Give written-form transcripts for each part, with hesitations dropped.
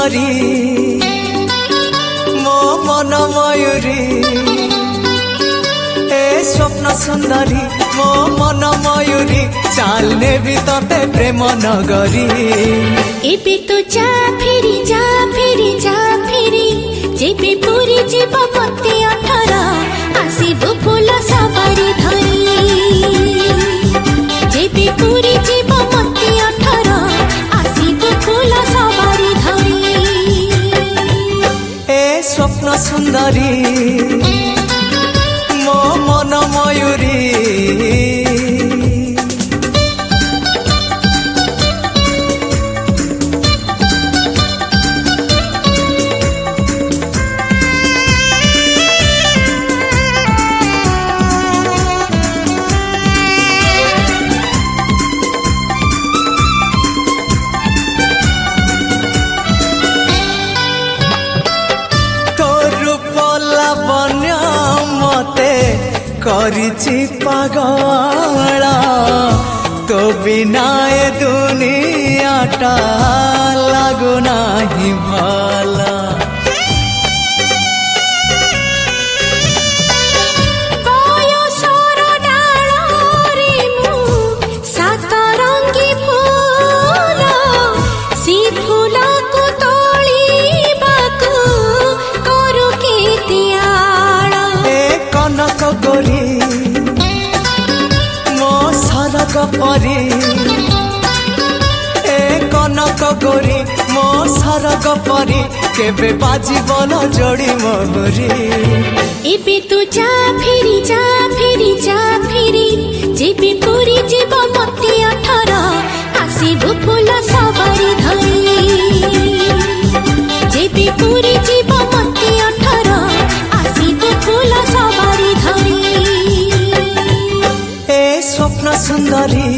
सुंदरी मो मन मयूरी ए स्वप्न सुंदरी मो मन मयूरी चालने भी तते प्रेम नगरी एबे तो जा फेरी जा फेरी जा फेरी जेबे पूरी जीव मते 18 आसीबो फूल सवारी धरी जेबे पूरी जीव मते 18 आसीबो फूल सवारी धरी ए स्वप्न सुंदरी मो मन मयूरी करिछि पागल तो बिना ए दुनियाटा लागु नाही भला गोरी मो सरग परी ए कनक गोरी मो सरग परी केबे बाजी बोलो जोड़ी मोहरी एबे तू जा फेरी जा फेरी जा फेरी जेबे पूरी जीव मते 18 आसीबो फूल सवारी धरी जेबे पूरी जीव मते 18 आसीबो फूल सवारी धरी स्वप्न सुंदरी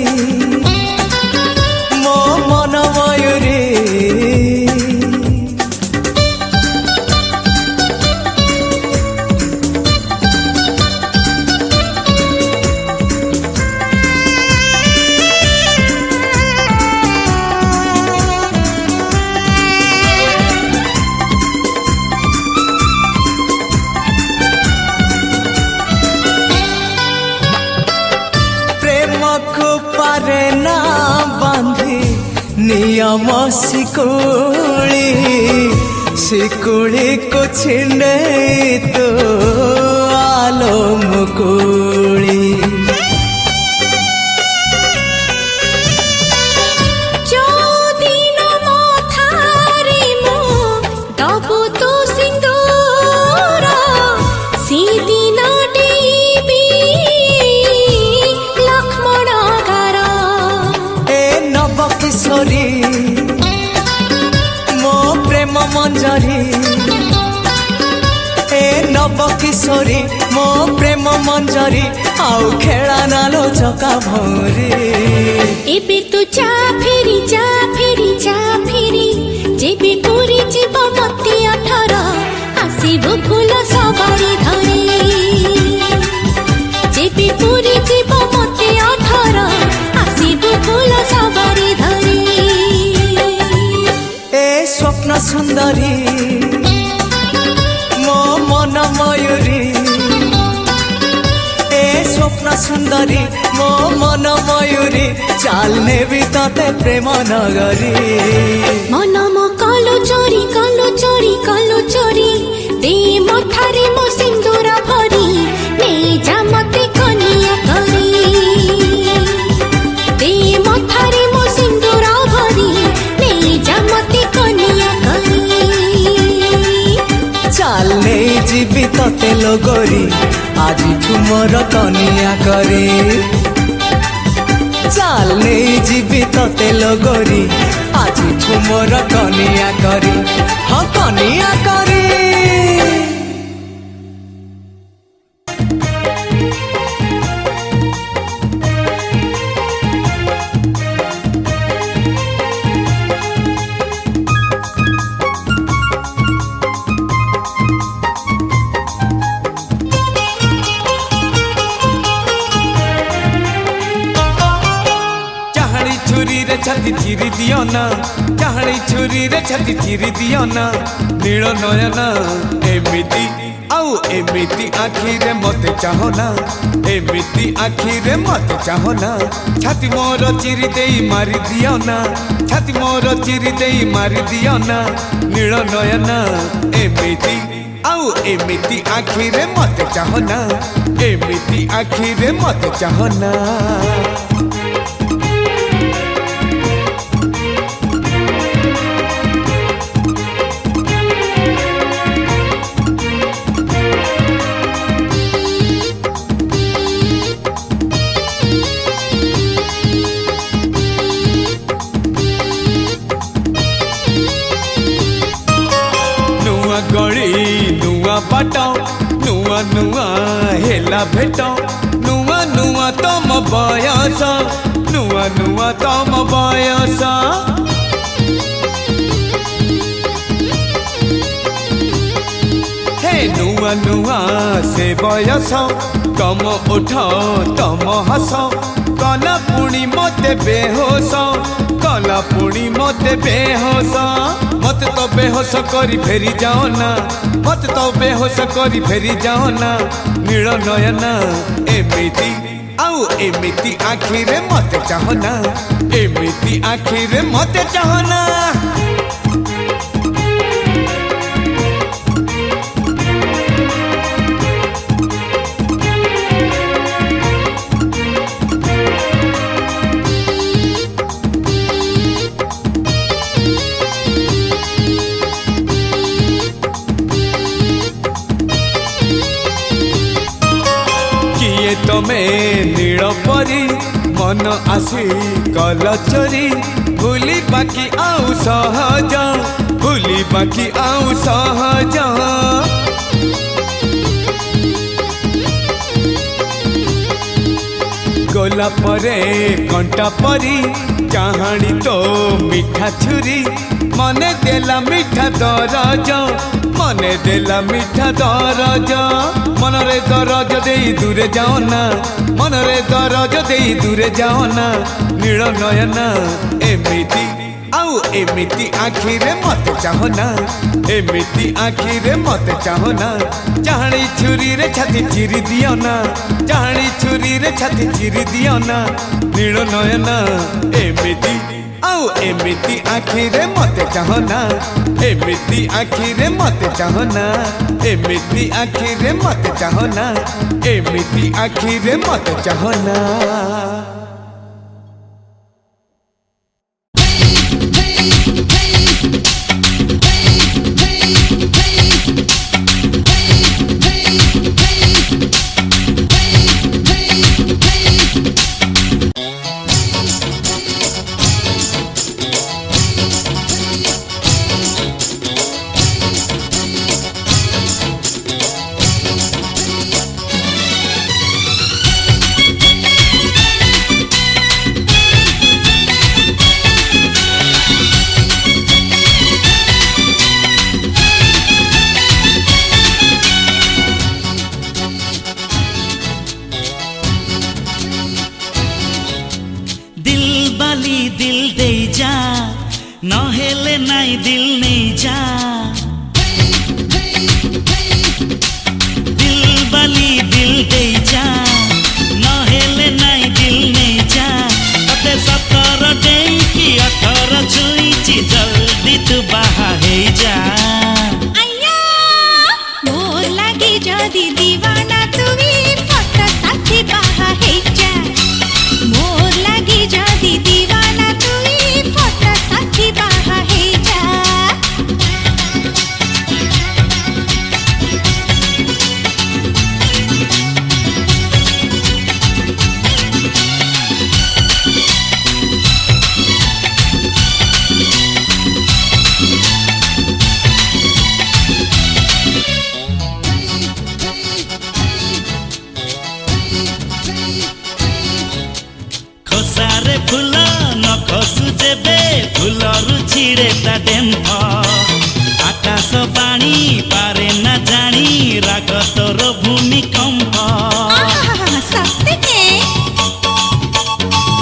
मो मन मयूरी पारे ना बांधी नियम सिकुड़ी सिकुड़ी को छिंडे तो आलो मुकुड़ी किशोरी मो प्रेम मंजरी ए नव किशोरी मो प्रेम मंजरी आउ खेला नालो चका भौरी एबे तू जा फेरी जा फेरी जा फेरी जेबे पूरी जीव मते 18 आसीबो फूल सवारी धरी जेबे पूरी जीव मते 18 आसीबो फूल सवारी धरी स्वप्न सुंदरी मो मन मयूरी ए स्वप्न सुंदरी मो मन मयूरी चालने भी तते प्रेम नगरी मन मो कालो चोरी कालो चोरी कालो चोरी दे मठारे मो सिंदूर भरी ने जा मते कनिया करी दे मठारे मो सिंदूर भरी ने जा मते कनिया करी चालने जीवी तते लगोरी आज तुमर कनिया करी चालने जीवी तते लगोरी आज तुमर कनिया करी हाँ कनिया करी छाती चिरी दियो ना चाहणी छुरी रे छाती चिरी दियो ना नील नयन एमिति आउ एमिति आखि रे मते चाहो ना एमिति आखि रे मते चाहो ना छाती मोर चिरी देई मारी दियो ना छाती मोर चिरी देई मारी दियो ना नील नयन एमिति आउ एमिति आखि रे मते चाहो ना एमिति आखि रे मते चाहो ना गली नुआ बाट नुआ नुआ हेला भेट नुआ नुआ तम बयस नुआ नुआ तम बयस हे नुआ नुआ से बयस तम उठ तम हस कला पुणी मते बेहोश कला पुणी मते बेहोश मत तो बेहोश करी फेरी जाओ ना मत तो बेहोश करी फेरी जाओ ना नील नयन एमिति आउ एमिति आखि रे मते चाहो ना एमिति आखि रे मते चाहो ना तमे नील परी मन आसी कल चोरी भूली बाकी आउ सहज भूली बाकी आउ सहज गोला परे कंटा परी चाहाणी तो मीठा छुरी मने देला मीठा दरज मने देला मीठा दरज मनरे दरज दे दूरे जाओ ना मनरे दरज दे दूरे जाओ ना नील नयन एमिति आउ एमिति आखि रे मते चाहो ना एमिति आखि रे मते चाहो ना चाहणी छुरी रे छाती चिरी दियो ना चाहणी छुरी रे छाती चिरी दियो ना नील नयन एमिति आउ एमिति आखि रे मते चाहो ना एमिति आखि रे मते चाहो ना एमिति आखि रे मते चाहो ना एमिति आखि रे मते चाहो ना नहेले नाई दिल नहीं जा दिल बाली दिल दे जा नहेले नाई दिल नहीं जा तते 17 दे कि 18 छुईची जल्दी तू बाहा हे जा आया मोर लागे जदी दीवाना तुवी फट साथी बाहा हे जा मोर लागे जदी दीवाना तुवी फट साथी बाहा हे जा ଖୋସାରେ ଫୁଲ ନ ଖସୁ ଯେବେ ଫୁଲରୁ ଛିଡ଼େ ତା ଡେମ୍ଫ ଆକାଶ ବାଣୀ ପାରେ ନା ଜାଣି ରାଗ ତୋର ଭୂମିକମ୍ପ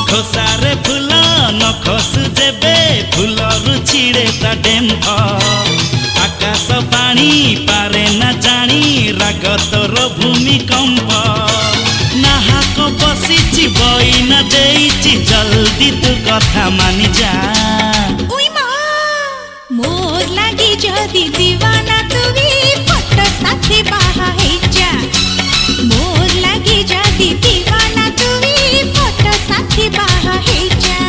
ଖୋସାରେ ଫୁଲ ନ ଖସୁ ତା ଡେମ୍ଫ ଆକାଶ ପାଣି ପାରେ ନା ଜାଣି ରାଗ ତୋର ଭୂମିକମ୍ପ ନାହାକ ବସିଛି ବଇନା ଦେଇଛି ଜଲ୍ଦି ତୁ କଥା ମାନି ଯା উই মা মোর লাগি যদি দিওয়ানা তুই ফটো সাথে বাহা হই যা মোর লাগি যদি দিওয়ানা তুই ফটো সাথে বাহা হই যা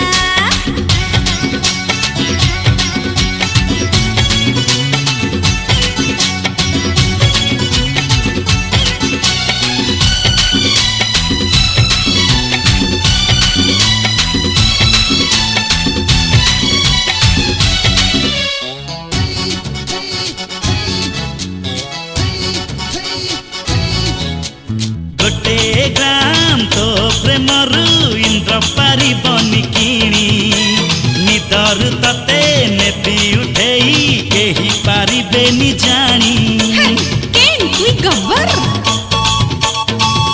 गोटे ग्राम तो प्रेमरु इंद्र पारिबनी किणी निदरु तते नेबी उठेई केही पारिबेनी जानी কেন তুই গব্বর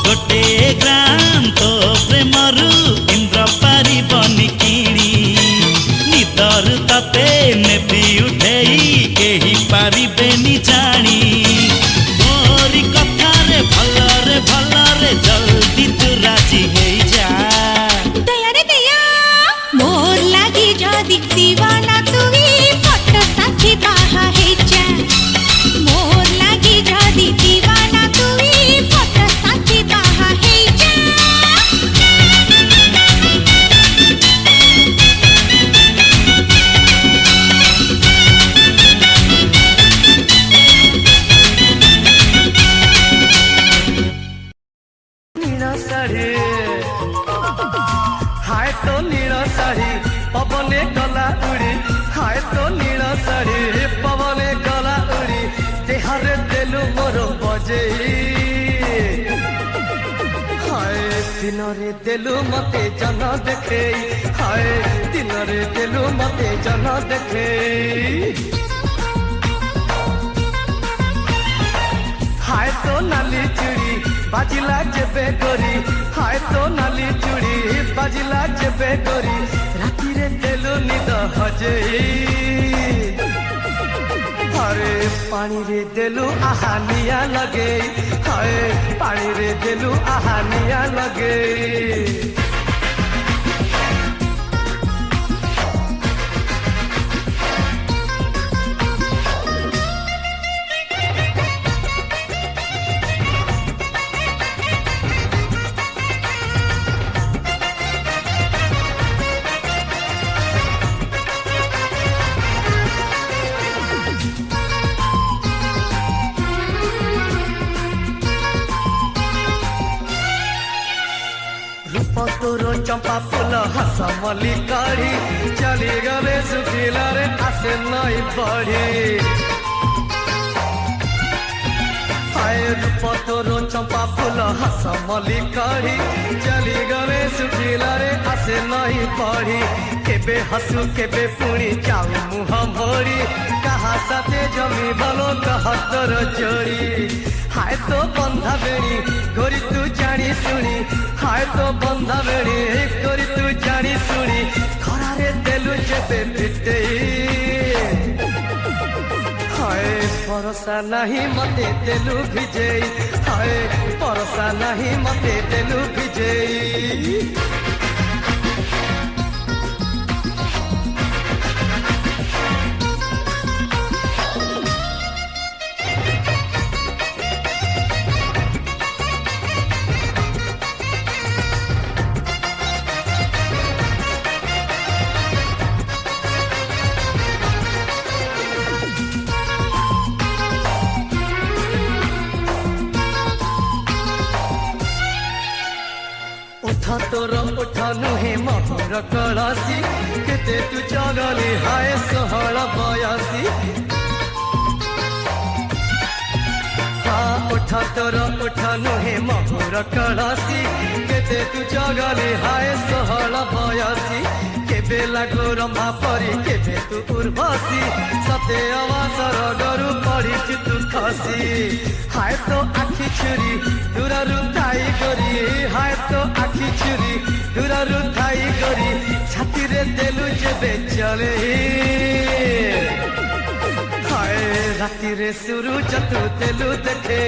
गोटे ग्राम तो प्रेमरु इंद्र पारिबनी किणी निदरु तते नेबी उठेई केही पारिबेनी जानी मोरी कथारे भलरे भलरे जल्दी तू राजी हेई जा দয়া রে দয়া মোর লাগি যদি দিওয়ানা তুই ফটো সাথে বাহা হই যা মোর লাগি যদি দিওয়ানা তুই ফটো সাথে বাহা হই যা नीला साड़ी हाय तो नीला साड़ी पवने गला उड़ी हाय तो नीला साड़ी पवने गला उड़ी देहरे देलु मोर बजेई हाय दिनरे देलु मते जन देखेई हाय दिनरे देलु मते जन देखेई हाय तो नाली चूड़ी बाजिला जेबे गोरी हाय तो नाली चूड़ी बाजिला जेबे गोरी राती रे देलु निद हजेई अरे पानी रे देलु आहानिया लगेई हाय पानी रे देलु आहानिया लगेई तोरो चंपा फूल हस मली काढ़ी चली गले सुखिला रे आसे नई बढ़ी हाय रूप तोरो चंपा फूल हस मली काढ़ी चली गले सुखिला रे आसे नई बढ़ी केबे हसु केबे पुणी जाऊ मुह मोड़ी कहा साथे जमी भलो कह तोर जोड़ी हाय तो बंधा बेणी गोरी तू जानी सुनी हाय तो बंधा बेणी गोरी तू जानी सुनी खरारे देलु जेबे पिटेई हाय परसा नहीं मते देलु भिजेई हाय परसा नहीं मते देलु भिजेई उठा तोर उठा नुहे मधुर कलासी केते तू चगली हाय सोहळ बयासी हाँ उठा तोर उठा नुहे मधुर कलासी केते तू चगली हाय सोहळ बयासी केबे लागो रंभा परी केबे तू उर्वशी सते अवसर गरु पड़ी तू खसी हाय तो आखि छुरी दूररु थाई गरी हाय तो आखि छुरी दूररु थाई गरी छाती रे देलु जेबे चले हाय राति रे सूरज तू देलु देखे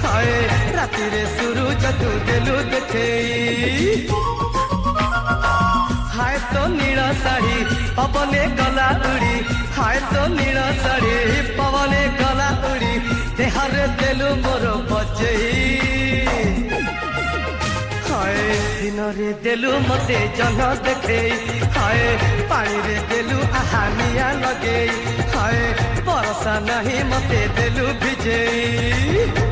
हाय राति रे सूरज तू देलु देखे हाय तो नीला शाढ़ी पवने गला उड़ी हाय तो नीला शाढ़ी पवने गला उड़ी देहरे देलु मोर बजेई हाय दिन रे देलु मते जन देखे हाय पानी रे देलु आहानिया लगे हाय बरसा नहीं मते देलु भिजेई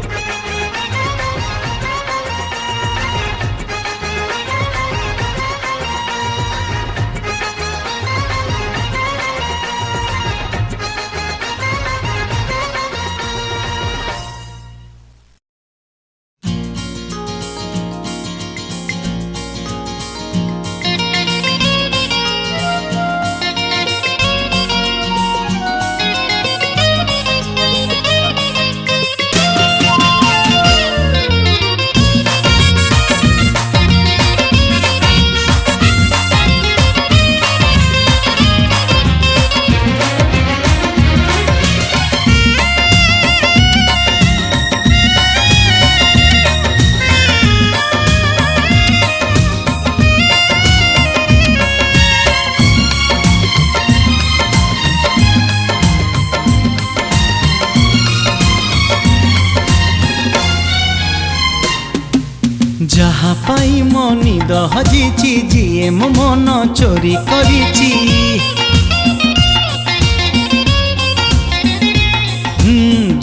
जहा पाई मनी दहजिची जिए मो मन चोरी करिची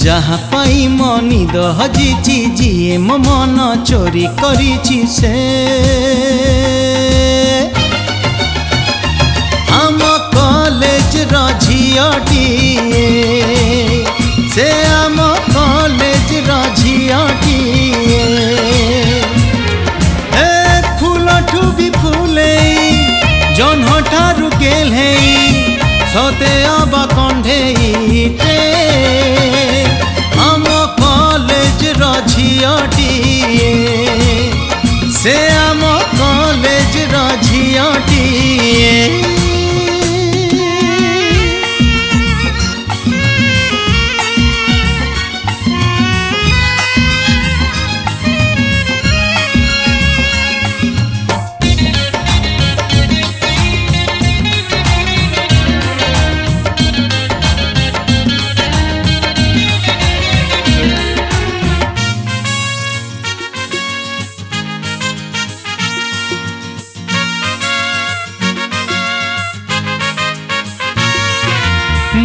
जहा पाई मनी दहजिची जिए मो मन चोरी करिची से आम कॉलेज रो झियटिए से आम कॉलेज रो झियटिए भी फूले जन्हठारु गेले सते आबा कंढेईटे आम कॉलेज रो झियटिए से आम कॉलेज रो झियटिए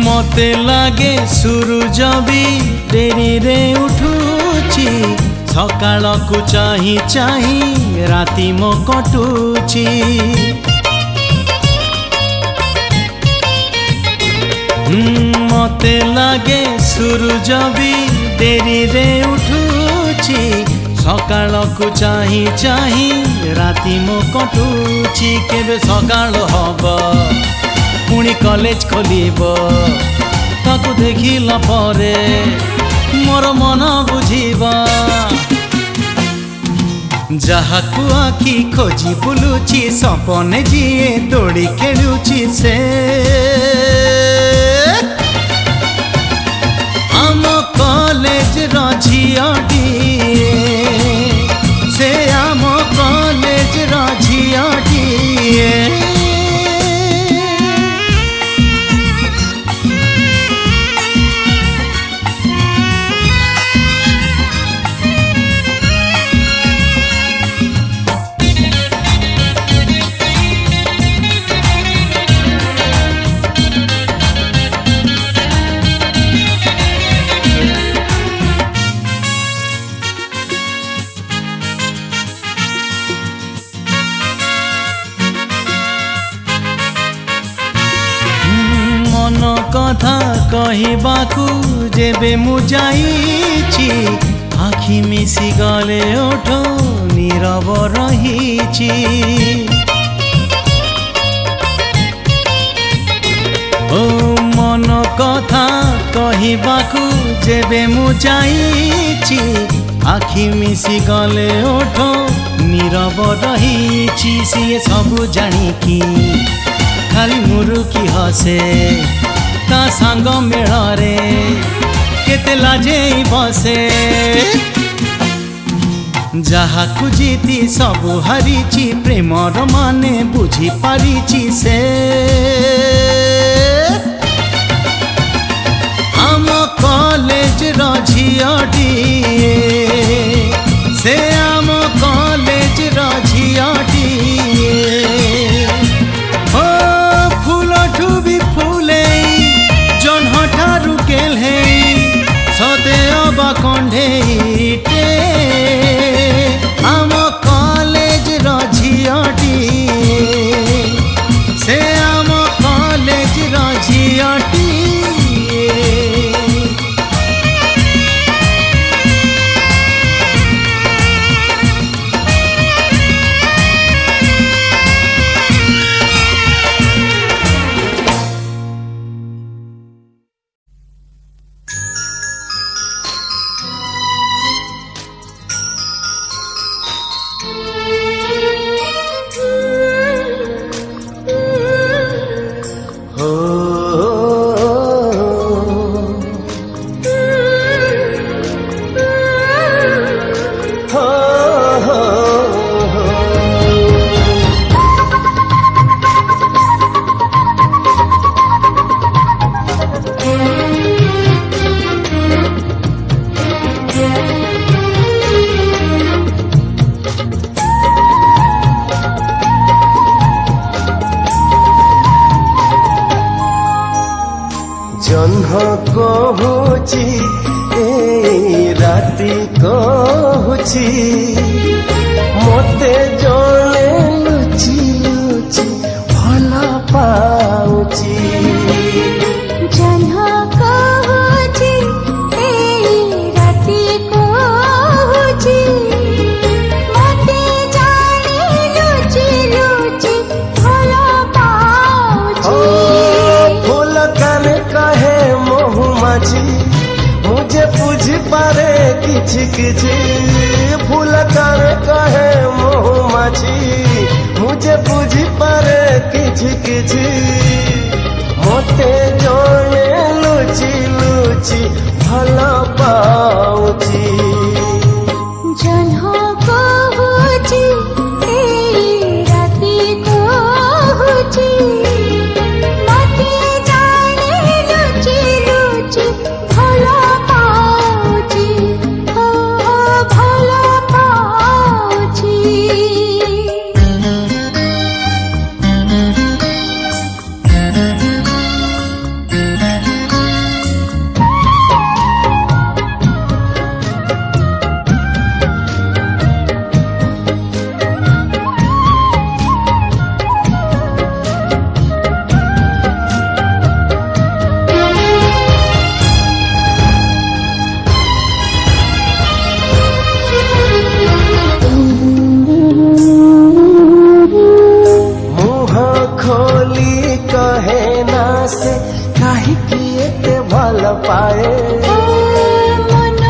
मते लागे सूरज भी डेरी रे उठुची सकाळ को चाही चाही राति मो कटुची मते लागे सूरज भी डेरी रे उठुची सकाळ को चाही चाही राति मो कटुची केबे सकाळ हबो पुणी कॉलेज खोलिब ताकू देखिला परे मोर मन बुझिबा जहाकू आखि खोजी बुलुची सपने जिए दौड़ी खेलुची से आम कॉलेज रो झियटिए से आम कॉलेज रो झियटिए कथा कहबाकू जेबे मु जाईची आखि मिसी गले ओठ नीरव रहीची ओ मन कथा कहबाकू जेबे मु जाईची आखि मिसी गले ओठ नीरव रही सी सबू जाणिकी खाली मुरुकी हसे ता सांग मेଳରେ केते लाजे बसे ଯାହାକୁ ଜିତି ସବୁ ହାରିଛି ପ୍ରେମର ମାନେ ବୁଝି ପାରିଛି ସେ ଆମ କଲେଜର ଝିଅଟିଏ ସେ ଆମ କଲେଜର ଝିଅଟିଏ ଓ ଫୁଲଠୁ ବି ଫୁଲେଇ ଜହ୍ନଠାରୁ କେଲ୍ହେଇ ସତେ ଅବା କଣ୍ଢେଇଟେ ଆମ କଲେଜର ଝିଅଟିଏ ସେ ଆମ କଲେଜର ଝିଅଟିଏ ଜହ୍ନ କହୁଛି ଏଇ ରାତି କହୁଛି ମୋତେ ଜଣେ ଲୁଚି ଲୁଚି ଭଲ ପାଉଛି ଜହ୍ନ କହୁଛି ଏଇ ରାତି କହୁଛି ମୋତେ ଜାଣି ଲୁଚି ଲୁଚି ଭଲ ପାଉଛି फूल काने कहे महुमाछी मुझे बुझी पारे किछि किछि फूल काने कहे महुमाछी मुझे बुझी पारे किछि किछि मोते जणे लुचि लुचि भल पाଉଛି जह्न कहुछि एई राति कहुछि मते जाने लुचि लुचि भल पाଉଛି हो भल पाଉଛି मुह खोली कहे ना से काहे किए ते भल पाए मन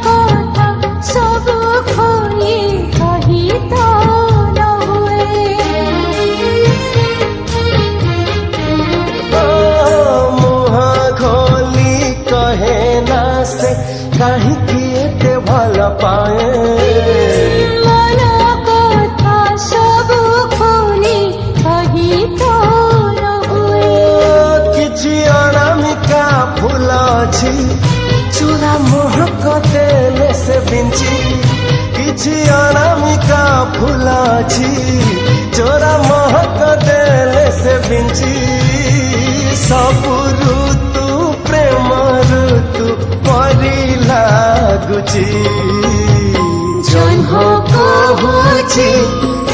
कथा सब खोई कही तो न हुए मुह खोली कहे ना से काहे किए ते भल पाए मन कथा सब खोली कही तो न हुए किछि अनामिका फूल अछि चूड़ा मोहक देले से बिंची किछि अनामिका फूल अछि चोरा मोहक देले से बिंची सब ऋतु प्रेम ऋतु परी लागुची जह्न कहुछि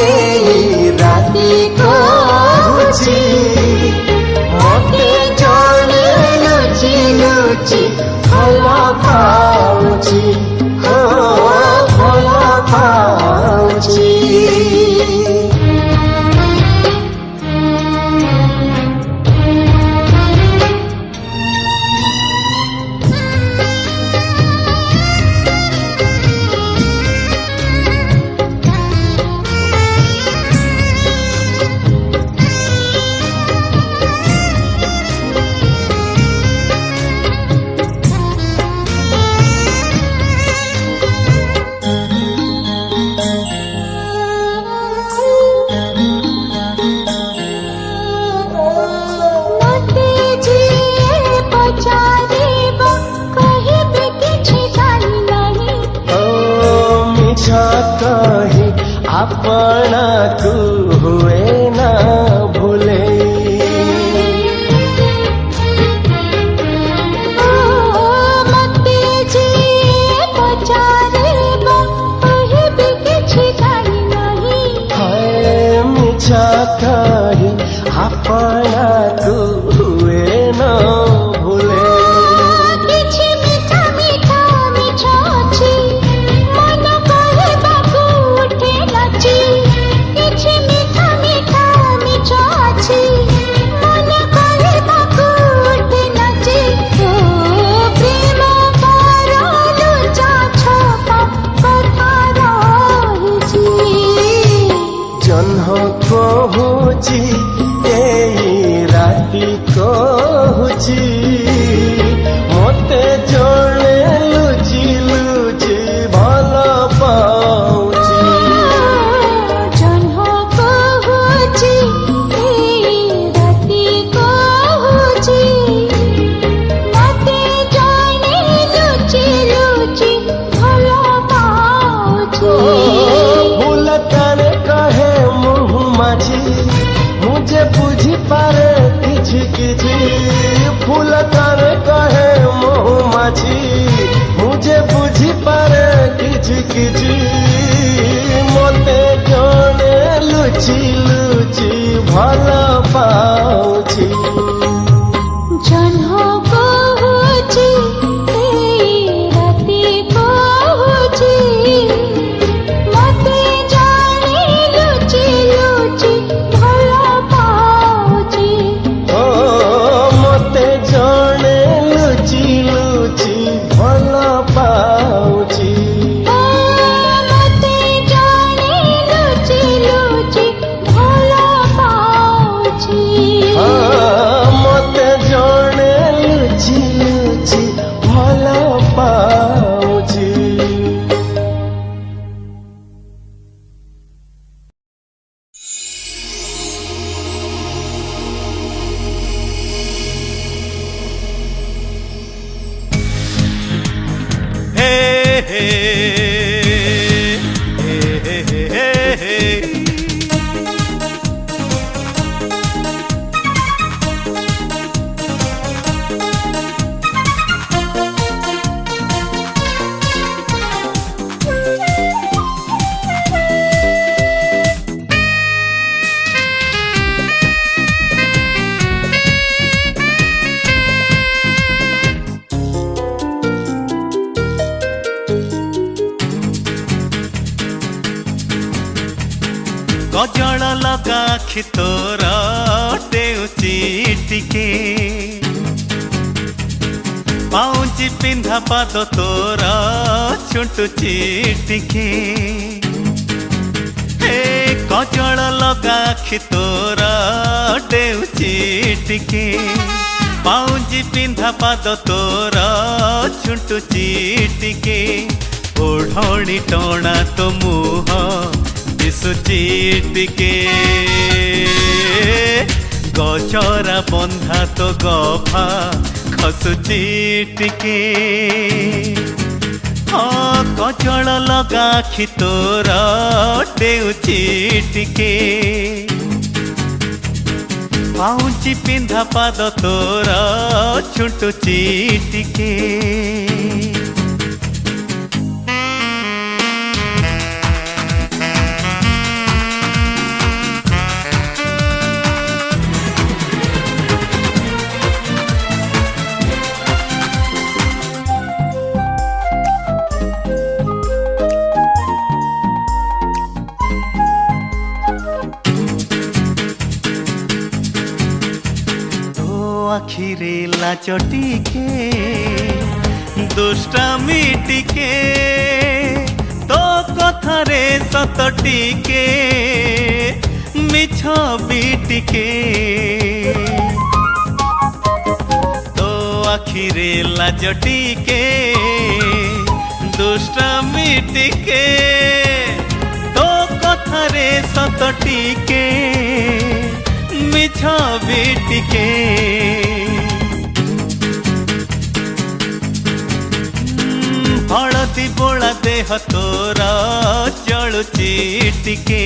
एई राति कहुछि मोते जणे लुचि लुचि भल पाଉଛି हो भल पाଉଛି कही आपना को हुए ना भूले मते जे पचारिबा कहिबे किछि जानि नाही हाय मिछा कही आपना को हुए ना भूले किछि मिठा मिठा मिठा अछि मन कहबाकू उठे नाची किछि मिठा मिठा मिठा अछि मन कहबाकू उठे नाची ओ प्रेम परलु छपा कथा रहिछि जन्ह कहुची एई राति कहुची मते जणे लुचि लुचि भल पाउची जन्ह कहुछि ए राति कहुछि मते जाने लुचि लुचि भल पाउछि भूल तारे कहे मुँह माझी मुझे बुझी पारे किछि किछि फूल तारे कहे मुँह माझी मुझे बुझी पारे किछि किछि मते जणे लुचि लुचि भल पाउची जन्ह कहुछि ए राति कहुछि मते जाने लुचि लुचि भल पाउछि ओ मते जणे लुचि लुचि भल पाउची ओ मते जाने लुचि लुचि भल पाउछि मते जणे लुचि लुचि भल पाउची हे हे हे गजल लगा आखि तोर टेउची टिके पाउची पिंधा पाद तोर छुटुची टिके हे गजल लगा आखि तोर टेउची टिके पाउची पिंधा पाद तोर छुटुची टिके ओढ़णी टोणा तो मुह दिशुची टिके गजरा बंधा तो गफा खसुची टिके हाँ गजल लगा आखि तोर टेउची टिके पाउची पिंधा पाद तोर छुटुची टिके आखिरे लाज टिके दुष्टामी टिके तो कथारे सत टिके मिछ भी टिके तो आखिरे लाज टिके दुष्टामी टिके तो कथारे सत टिके मिछ भी टिके हलदी बोला देह तोर जलुची टिके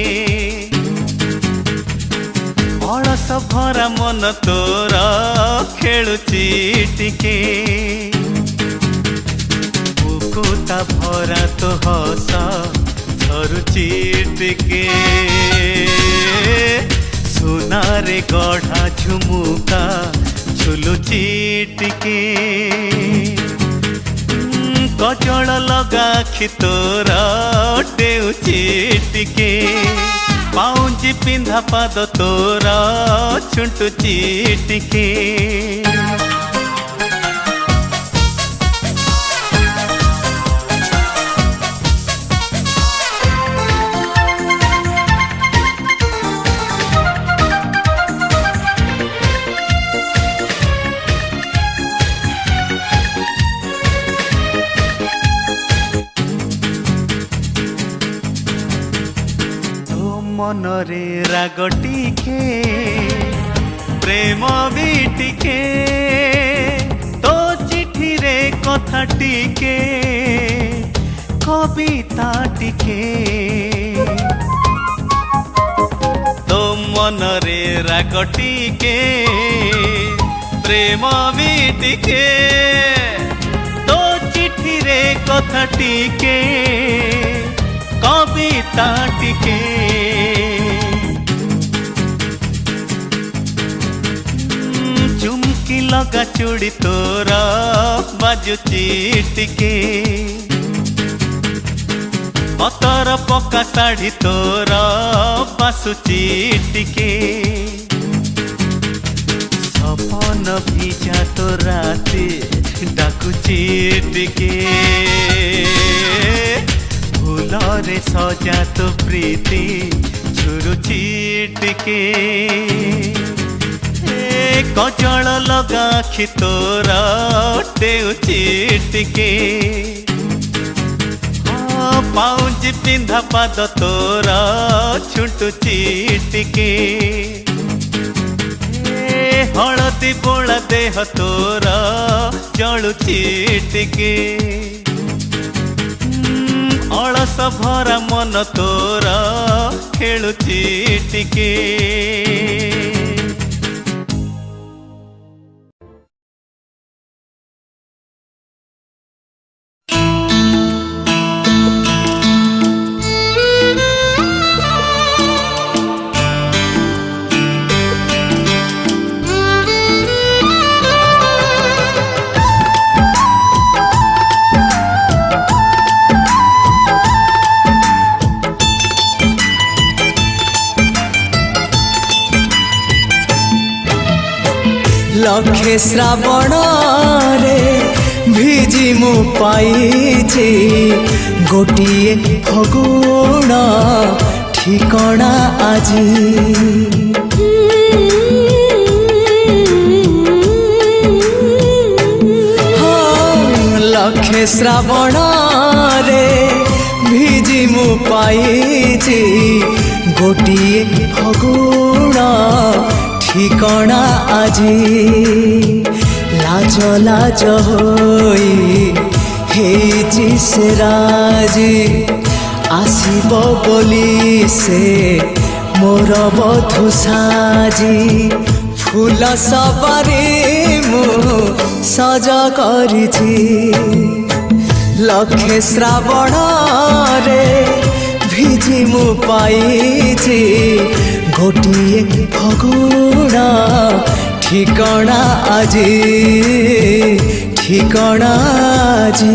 अलस भरा मन तोर खेलुची टिके बुकुता भरा तो हस झरुची टिके सुनारे गढ़ा झुमुका झुलुची टिके कजल लगा आखि तोर डेउची टिके पाउंजी पिंधा पाद तोर छुंटुची टिके मनरे राग टिके प्रेम भी टिके तो चिठी रे कथा टिके कविता टिके तो मनरे राग टिके प्रेम भी टिके तो चिठी रे कथा टिके कविता टिके चुमकी लगा चूड़ी तोर बाजुची टिके अतर पका साड़ी तोर बासुची टिके सपन भिजा तो राति डाकुची टिके फूलरे सजा तो प्रीति झुरुची टिके कजल लगा आखि तोर डेउची टिके पाउंजी पिंधा पाद तोर छुंटुची टिके हलदी बोला देह तोर जलुची टिके अलस भरा मन तोर खेलुची टिके लक्षे श्रावण रे भिजी मु पाइछि गोटिए फगुण ठिकणा आजी लक्षे श्रावण रे भिजी मु पाइछि गोटिए फगुण ठिकणा आजी लाज लाज होई हेची से राजी आसिब बोली से मोर बधु साजी फूल सबरे मु सज करिछि लक्षे श्रावण रे भिजी मु पाइछि गोटिए फगुण ठिकणा आजी ठिकणा आजी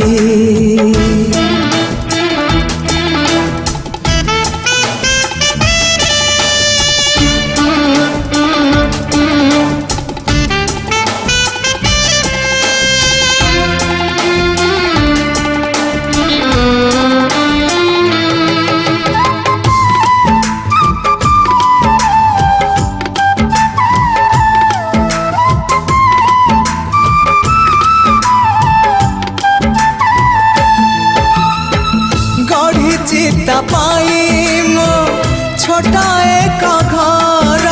पाई मो छोटा एक घर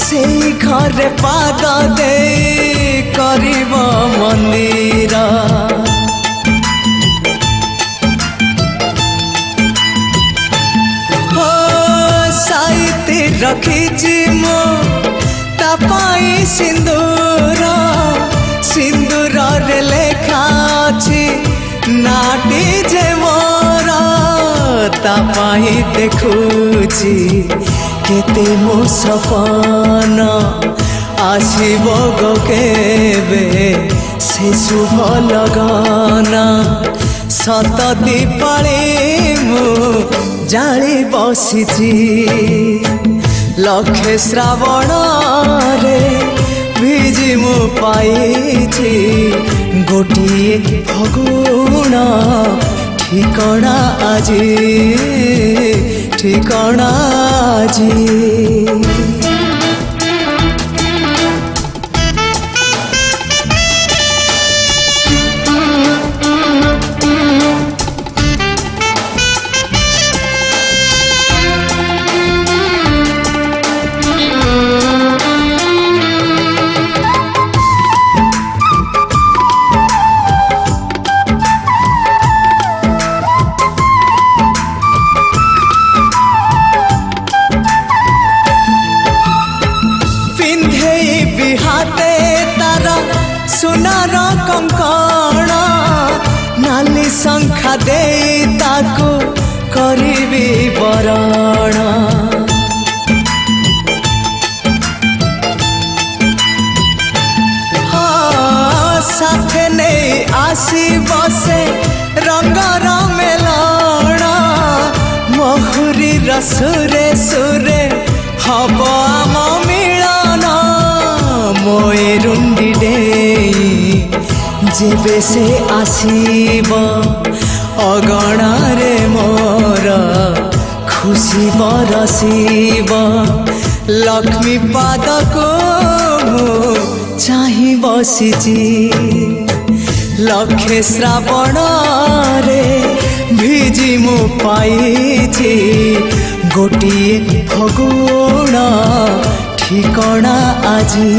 से घर पाद दे करिब मंदिर रखिची मो ता पाई सिंदूर सिंदूर रे लेखा अछि नाटी जे मोर ता पाई देखुची केते मो सपन आसिब गो केबे से शुभ लगना सत दीपाली मु जाली बसिची लक्षे श्रावण रे भिजी मु पाइची गोटिए फगुण ठिकଣା আজি ठिकଣା আজি सुनार कंकण नाली शंखा दे ताकू करिबी बरण साथे नहीं आसी बसे रंगर मेलण महुरी रसुरे सुरे हब आम मिलन मोरुंडी डेई जेबे से आसीब अगणारे मोर खुशी बरसीब लक्ष्मी पाद को चाहि बसिची लक्षे श्रावण रे भिजी मु पाइची गोटिए फगुण ठिकଣା আজি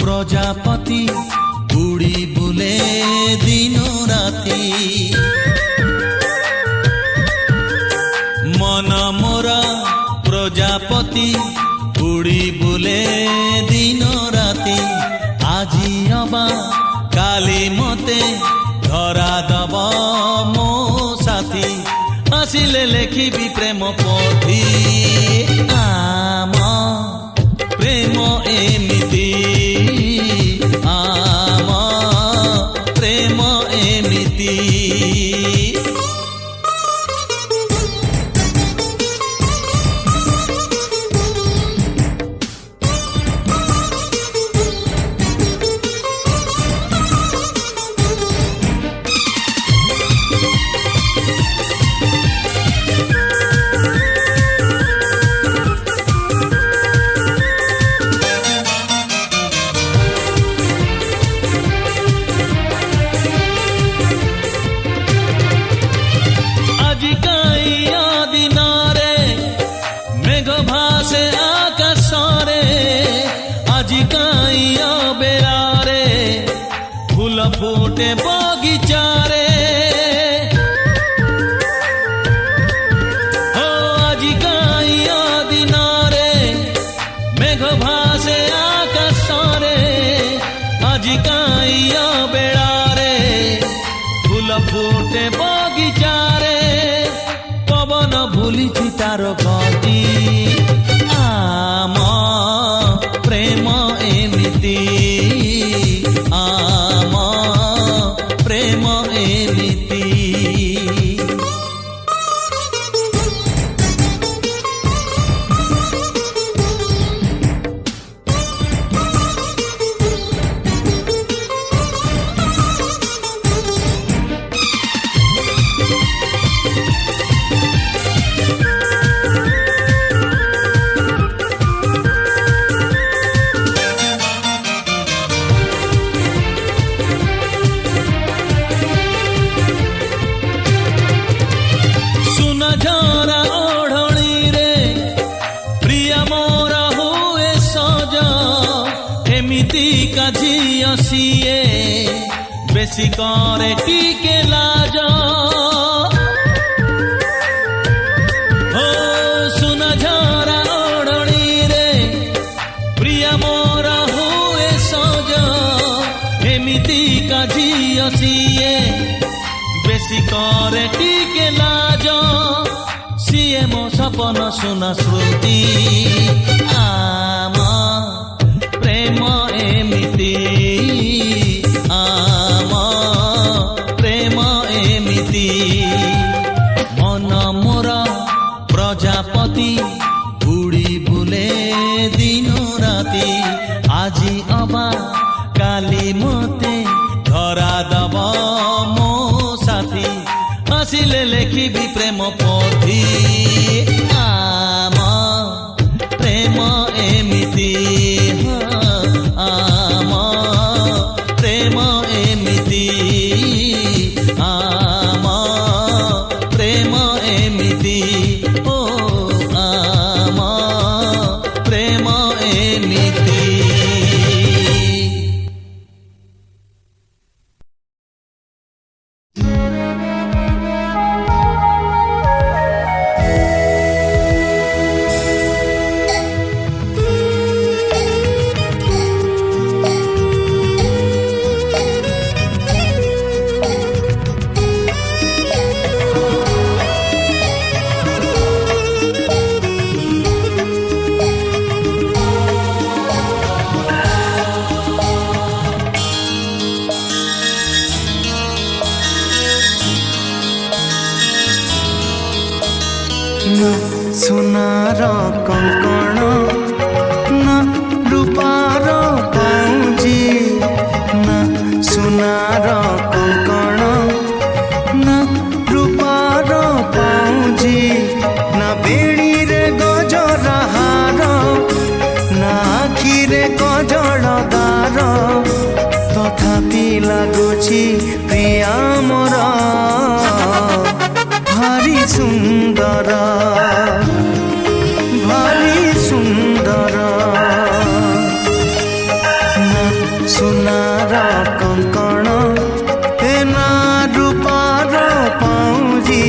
प्रजापति उड़ी बुले दिनो राती मन मोरा प्रजापति उड़ी बुले दिनो राती आजी अबा काली मते धरा दब मो साथी आसिले लेखिबी प्रेम पोथी आम प्रेम एमिति आम प्रेम एमिति फूटे बगीचारे हो आज काइया दिनारे मेघ भासे आकाशरे आज काइया बेड़ारे फूल फूटे बगीचारे पवन भूलिछि तार गति आम प्रेम एमिति आम प्रेम एमिति ଏମିତି କାଝିଅ ସିଏ ବେଶୀ କରେ ଟିକେ ଲାଜ ଓ ସୁନା ଝରା ଓଢ଼ଣୀରେ ପ୍ରିୟା ମୋର ହୁଏ ସଜ ଏମିତି କାଝିଅ ସିଏ ବେଶୀ କରେ ଟିକେ ଲାଜ ସିଏ ମୋ ସପନ ସୁନା ସ୍ମୃତି ଆମ ପ୍ରେମ ଏମିତି ଆମ ପ୍ରେମ ଏମିତି ମନ ମୋର ପ୍ରଜାପତି ଉଡ଼ି ବୁଲେ ଦିନ ରାତି ଆଜି ଅବା କାଲି ମତେ ଧରା ଦବ ମୋ ସାଥୀ ଆସିଲେ ଲେଖିବି ପ୍ରେମ ପୋଥି ଆମ ପ୍ରେମ ଏମିତି ଆମ ପ୍ରେମ ଏମିତି ଆମ ପ୍ରେମ ଏମିତି ଓ ଆମ ପ୍ରେମ ଏମିତି সোনার কঙ্কণ না রূপার পাউজি না সোনার কঙ্কণ না রূপার পাউজি না বেড়িরে গজরাহার না আখিরে কজল গার তথাপি লাগুছি প্রিয়া মোর ভারি সুন্দর ভারি সুন্দর না সোনার কঙ্কণ এ না রূপার পাউজি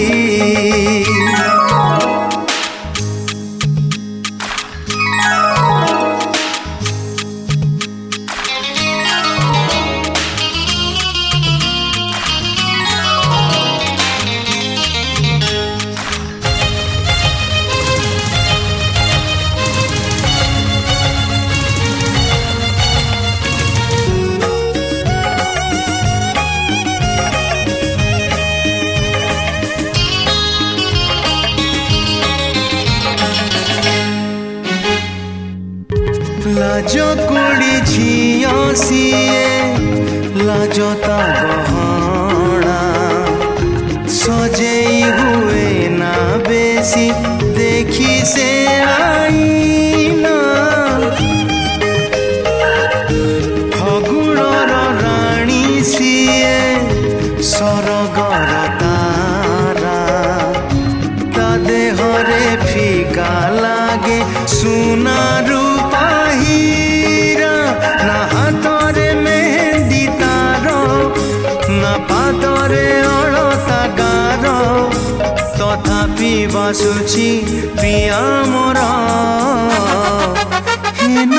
লাজ কুড়ি ঝিଅ সিয়ে লাজ তা গহଣା সজেই হুয়ে না বেশি দেখি সে আইনা ফগুণর রাণী সিয়ে সরগর তারা তা দেহরে ফিকা লাগে সোনারু না হাতরে মেহেন্দি তার না পাদরে অଳତା ଗାର তথাপি বাসুছি প্রিয়া মোর হেন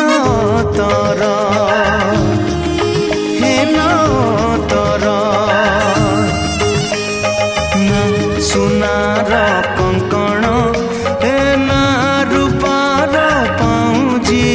তর হেন তর না সোনার কঙ্কণ এ না রূপার পাউজি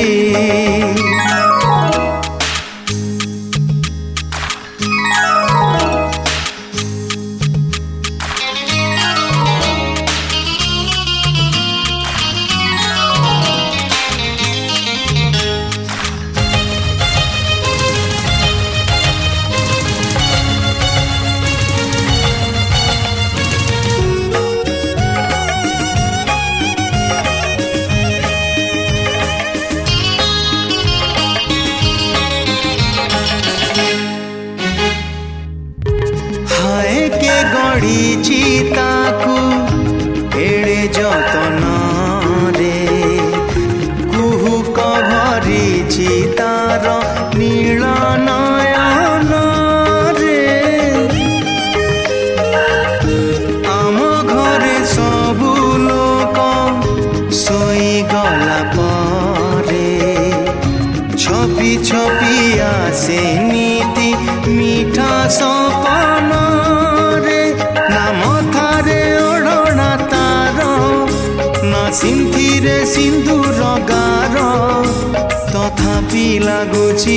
ତଥାପି ଲାଗୁଛି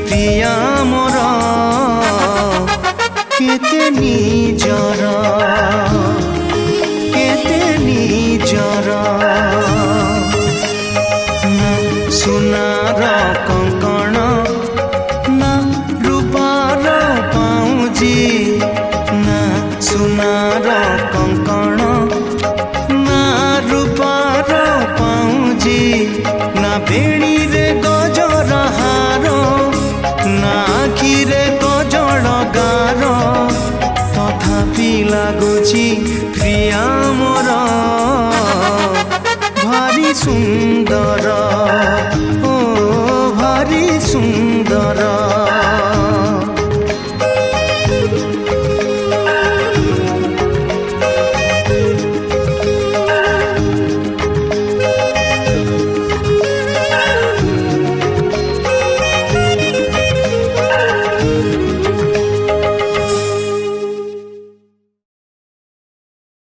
ପ୍ରିୟା ମୋର କେତେ ନିଜର କେତେ ନିଜର ନା ସୁନାର କଙ୍କଣ ନା ରୂପାର ପାଉଁଜି ନା ସୁନାର କଙ୍କଣ ନା ରୂପାର ପାଉଁଜି ନା ବେଣୀରେ ଗଜର ହାର ନା ଆଖିରେ ଗଜଳ ଗାର ତଥାପି ଲାଗୁଛି ପ୍ରିୟା ମୋର ଭାରି ସୁନ୍ଦର।